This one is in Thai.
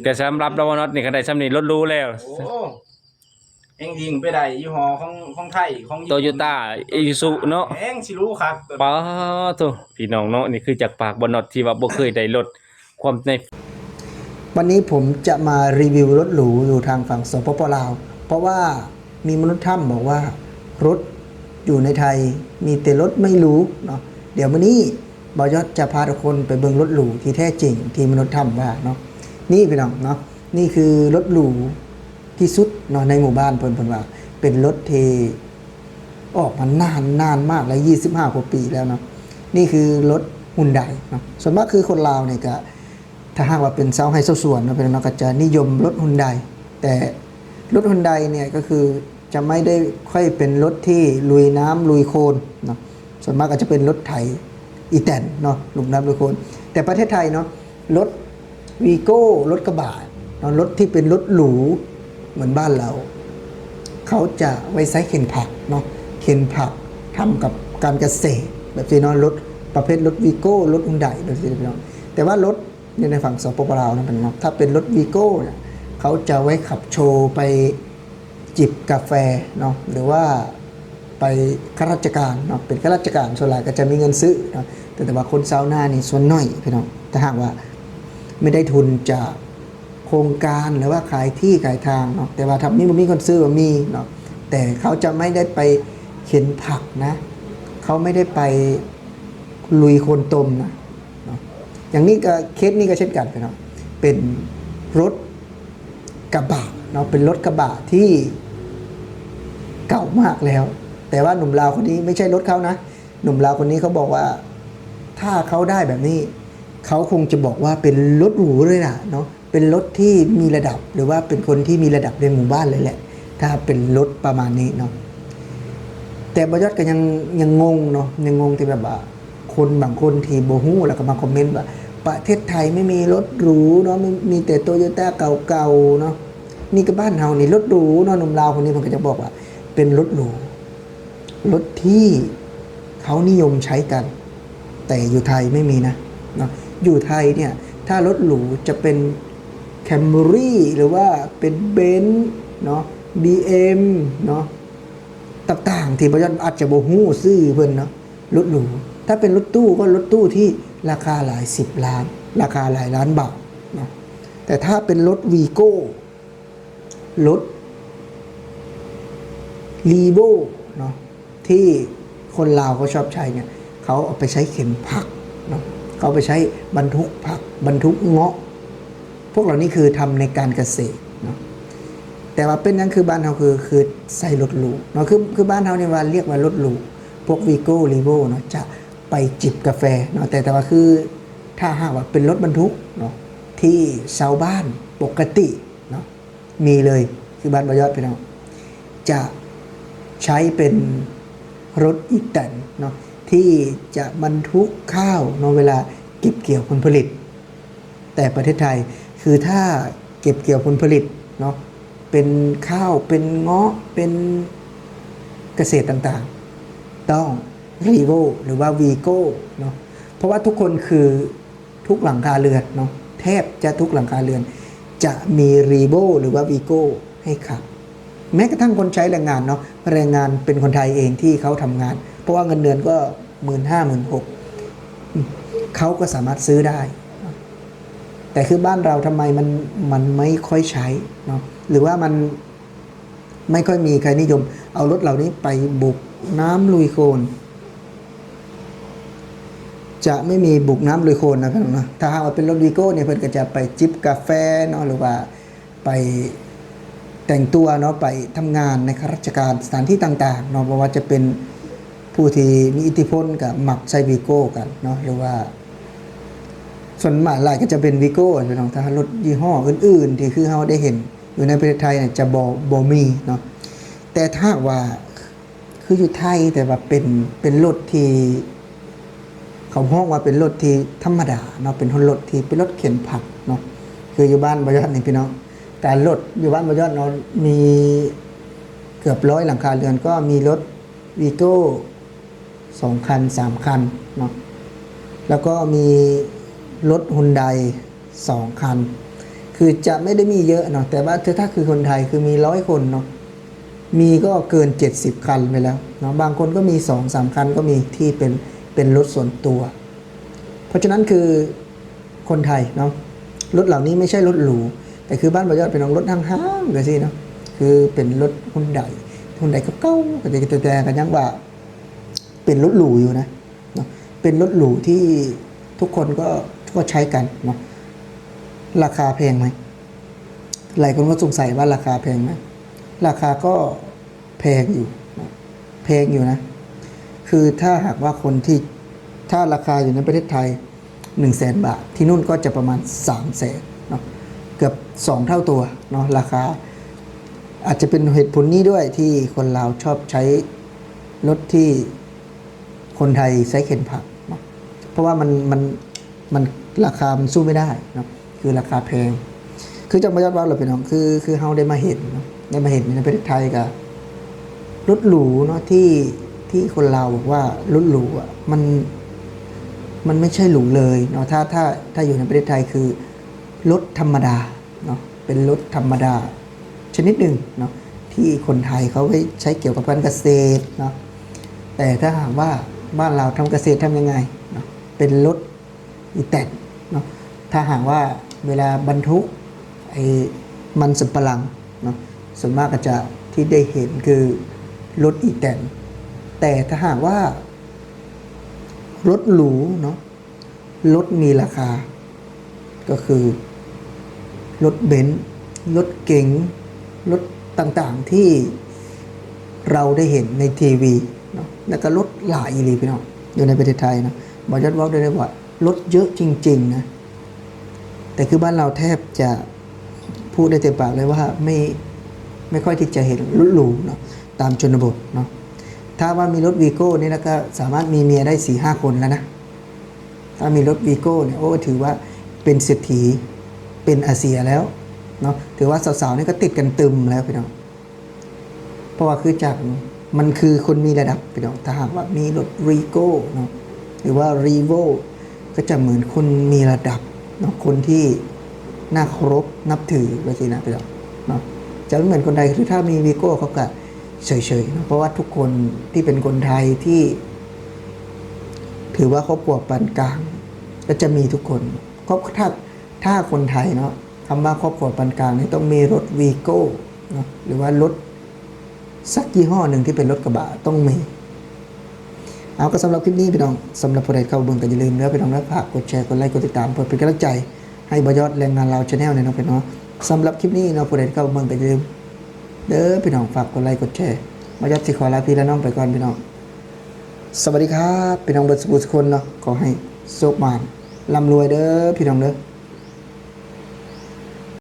แต่สำหรับเราน็อตนี่ก็ได้สำนี้รถรู้แล้วโอ้เองยิงไปได้ยี่ห้อของไทยของโตโยต้าอิซุเนาะเองสิรู้ครับป้าโตพี่น้องเนาะนี่คือจากปากบ่น็อตที่ว่าบ่เคยได้รถความในวันนี้ผมจะมารีวิวรถหรูอยู่ทางฝั่งสปป.ลาวเพราะว่ามีมนุษย์ถ้ำบอกว่ารถอยู่ในไทยมีแต่รถไม่หรูเนาะเดี๋ยววันนี้บ่าวยอดจะพาทุกคนไปเบิ่งรถหรูที่แท้จริงที่มนุษย์ถ้ำว่าเนาะนี่พี่น้องเนาะนี่คือรถหรูที่สุดเนาะในหมู่บ้านเพิ่นว่าเป็นรถเทออกมานานมากแล้ว25 กว่าปีแล้วเนาะนี่คือรถฮุนไดเนาะส่วนมากคือคนลาวเนี่ยก็ถ้าหากว่าเป็นชาวไฮโซส่วนนะเป็นนักก็จะนิยมรถฮุนไดแต่รถฮุนไดเนี่ยก็คือจะไม่ได้ค่อยเป็นรถที่ลุยน้ำลุยโคลนเนาะส่วนมากก็จะเป็นรถไถอีแตนเนาะลุยน้ำลุยโคลนแต่ประเทศไทยเนาะรถวีโก้รถกระบะเนาะรถที่เป็นรถหรูเหมือนบ้านเราเขาจะไว้ใช้เข็นผักเนาะเข็นผักทำกับการเกษตรแบบที่เนาะรถประเภทรถวีโก้รถฮุนไดแบบที่เนาะแต่ว่ารถในฝั่งสปป.ลาวนะเป็นเนาะถ้าเป็นรถวีโก้เนี่ยเขาจะไว้ขับโชว์ไปจิบกาแฟเนาะหรือว่าไปข้าราชการเนาะเป็นข้าราชการส่วนใหญ่ก็จะมีเงินซื้อเนาะแต่ว่าคนชาวนานี่ส่วนน้อยพี่น้องถ้าหากว่าไม่ได้ทุนจากโครงการหรือว่าขายที่ขายทางเนาะแต่ว่าถ้ามีคนซื้อมีเนาะแต่เขาจะไม่ได้ไปเข็นผักนะเขาไม่ได้ไปลุยโคลนตมนะอย่างนี้ก็เคสนี้ก็เช่นกันพี่น้องเป็นรถกระบะเนาะเป็นรถกระบะที่เก่ามากแล้วแต่ว่าหนุ่มลาวคนนี้ไม่ใช่รถเขานะหนุ่มลาวคนนี้เขาบอกว่าถ้าเขาได้แบบนี้เขาคงจะบอกว่าเป็นรถหรูเลยนะเนาะเป็นรถที่มีระดับหรือว่าเป็นคนที่มีระดับในหมู่บ้านเลยแหละถ้าเป็นรถประมาณนี้เนาะแต่บ่ยอดก็ยังงงเนาะยังงงที่แบบว่าคนบางคนที่บ่ฮู้แล้วก็มาคอมเมนต์ว่าประเทศไทยไม่มีรถหรูเนาะมีแต่โตโยต้าเก่าๆเนาะนี่ก็บ้านเฮานี่รถหรูเนาะหนุ่มลาวคนนี้มันก็จะบอกว่าเป็นรถหรูรถที่เขานิยมใช้กันแต่อยู่ไทยไม่มีนะเนาะอยู่ไทยเนี่ยถ้ารถหรูจะเป็นแคมรี่หรือว่าเป็นเบนซ์เนาะ BM เนาะต่างๆที่ประชาชนอาจจะบ่ฮู้ซื้อเพิ่นเนาะรถหรูถ้าเป็นรถตู้ก็รถตู้ที่ราคาหลาย10 ล้านราคาหลายล้านบาทเนาะแต่ถ้าเป็นรถวีโก้รถลีโวเนาะที่คนลาวเขาชอบใช้เนี่ยเขาเอาไปใช้เข็นผักเนาะเขาไปใช้บรรทุกผักบรรทุกเงาะพวกเหล่านี้คือทำในการเกษตรเนาะแต่ว่าเป็นนั่นคือบ้านเราคือใส่รถหรูเนาะคือบ้านเราเนี่ยว่าเรียกว่ารถหรูพวกวีโก้ลีโวเนาะจะไปจิบกาแฟเนาะแต่ว่าคือถ้าหากว่าเป็นรถบรรทุกเนาะที่ชาวบ้านปกติเนาะมีเลยคือบ้านบ่ยอดพี่น้องจะใช้เป็นรถอีแตนเนาะที่จะบรรทุกข้าวเนาะเวลาเก็บเกี่ยวผลผลิตแต่ประเทศไทยคือถ้าเก็บเกี่ยวผลผลิตเนาะเป็นข้าวเป็นเงาะเป็นเกษตรต่างๆต้องรีโวหรือว่าวีโก้เนาะเพราะว่าทุกคนคือทุกหลังคาเรือนเนาะแทบจะทุกหลังคาเรือนจะมีรีโวหรือว่าวีโก้ให้ขับแม้กระทั่งคนใช้แรงงานเนาะแรงงานเป็นคนไทยเองที่เขาทำงานเพราะว่าเงินเดือนก็15,000-16,000เขาก็สามารถซื้อได้แต่คือบ้านเราทำไมมันไม่ค่อยใช้เนาะหรือว่ามันไม่ค่อยมีใครนิยมเอารถเหล่านี้ไปบุกน้ำลุยโคลนจะไม่มีบุกน้ำลุยโคลนนะครับนะถ้าหากว่าเป็นรถวีโก้เนี่ยเพื่อนก็จะไปจิบกาแฟเนาะหรือว่าไปแต่งตัวเนาะไปทำงานในข้าราชการสถานที่ต่างๆเนาะเพราะว่าจะเป็นผู้ที่มีอิทธิพลกับหมักใช้วีโก้กันเนาะหรือว่าส่วนมากหลายก็จะเป็นวีโก้พี่น้องถ้ารถยี่ห้ออื่นๆที่คือเราได้เห็นอยู่ในประเทศไทยเนี่ยจะบ่มีเนาะแต่ถ้าว่าคืออยู่ไทยแต่ว่าเป็นรถที่เขาห้องว่าเป็นรถที่ธรรมดาเนาะเป็นรถที่เป็นรถเข็นผักเนาะคืออยู่บ้านบ่ยอดนี่พี่น้องการรถอยู่บ้านบ่ยอดเนาะมีเกือบ100หลังคาเรือนก็มีรถวีโก้2 คัน 3 คันเนาะแล้วก็มีรถฮุนได2 คันค คือจะไม่ได้มีเยอะเนาะแต่ว่าถ้าคือคนไทยคือมี100 คนเนาะมีก็เกิน70 คันไปแล้วเนาะบางคนก็มี2-3 คันก็มีที่เป็นรถส่วนตัว เพราะฉะนั้นคือคนไทยเนาะรถเหล่านี้ไม่ใช่รถหรูแต่คือบ้านบ่อยอดเป็นรถห้างๆกันสิเนาะคือเป็นรถฮุนไดก็เก่าแต่กันยังว่าเป็นรถหรูอยู่นะเนาะเป็นรถหรูที่ทุกคนก็ใช้กันเนาะราคาแพงไหมหลายคนก็สงสัยว่าราคาแพงไหมราคาก็แพงอยู่นะแพงอยู่นะคือถ้าหากว่าคนที่ถ้าราคาอยู่ในประเทศไทย100,000 บาทที่นู่นก็จะประมาณ300,000เนาะเกือบ2 เท่าตัวเนาะราคาอาจจะเป็นเหตุผลนี้ด้วยที่คนลาวชอบใช้รถที่คนไทยใช้เข็นผักเนาะเพราะว่ามันราคามันสู้ไม่ได้เนาะคือราคาแพงคือจังหวัดเราเป็นน้องคือเฮาได้มาเห็นเนาะได้มาเห็นในประเทศไทยกับรถหรูเนาะที่คนลาวบอกว่ารถหรูอ่ะมันไม่ใช่หรูเลยเนาะถ้าอยู่ในประเทศไทยคือรถธรรมดาเนาะเป็นรถธรรมดาชนิดหนึ่งเนาะที่คนไทยเขาไปใช้เกี่ยวกับการเกษตรเนาะแต่ถ้าหากว่าบ้านเราทำเกษตรทำยังไงเนาะเป็นรถอีแตนเนาะถ้าหากว่าเวลาบรรทุกไอ้มันสำปะหลังเนาะส่วนมากก็จะที่ได้เห็นคือรถอีแตนแต่ถ้าหากว่ารถหรูเนาะรถมีราคาก็คือรถเบนซ์รถเก๋งรถต่างๆที่เราได้เห็นในทีวีเนาะแล้วก็รถหลายอีหลีพี่น้องอยู่ในประเทศไทยนะบอกยอดว่าได้ว่ารถเยอะจริงๆนะแต่คือบ้านเราแทบจะพูดได้เต็มปากเลยว่าไม่ค่อยที่จะเห็นรถหรูเนาะตามชนบทเนาะถ้าว่ามีรถวีโก้นี่แล้วก็สามารถมีเมียได้ 4-5 คนแล้วนะถ้ามีรถวีโก้เนี่ยโอ้ถือว่าเป็นเศรษฐีเป็นอาเซียแล้วเนาะถือว่าสาวๆนี่ก็ติดกันตึมแล้วพี่น้องเพราะว่าคือจากมันคือคนมีระดับพี่น้องถ้าหากว่ามีรถวีโก้เนาะหรือว่ารีโวก็จะเหมือนคนมีระดับเนาะคนที่น่าเคารพนับถือไว้สินะพี่น้องเนาะจะไม่เหมือนคนไทยคือถ้ามีวีโก้เขาก็เฉยๆนะเพราะว่าทุกคนที่เป็นคนไทยที่ถือว่าครอบครัวปานกลางก็จะมีทุกคนถ้าคนไทยเนาะคำว่าครอบครัวปานกลางนี่ต้องมีรถวีโก้เนาะหรือว่ารถสักยี่ห้อหนึ่งที่เป็นรถกระบะต้องมีเอาก็สำหรับคลิปนี้พี่น้องสำหรับผู้ใดเข้าเบิ่งก็อย่าลืมนะพี่น้องนะฝากกดแชร์กดไลค์กดติดตามเพื่อเป็นกำลังใจให้บ่ยอดแรงงานเราชาแนลเนี่ยน้องพี่น้องสำหรับคลิปนี้เนาะผู้ใดเข้าเบิ่งก็อย่าลืมเด้อพี่น้องฝากกดไลค์กดแชร์บ่ยอดสิขอลาพี่และน้องไปก่อนพี่น้องสวัสดีครับพี่น้องเบิดสุขทุกคนเนาะขอให้โชคมานร่ำรวยเด้อพี่น้องเด้อ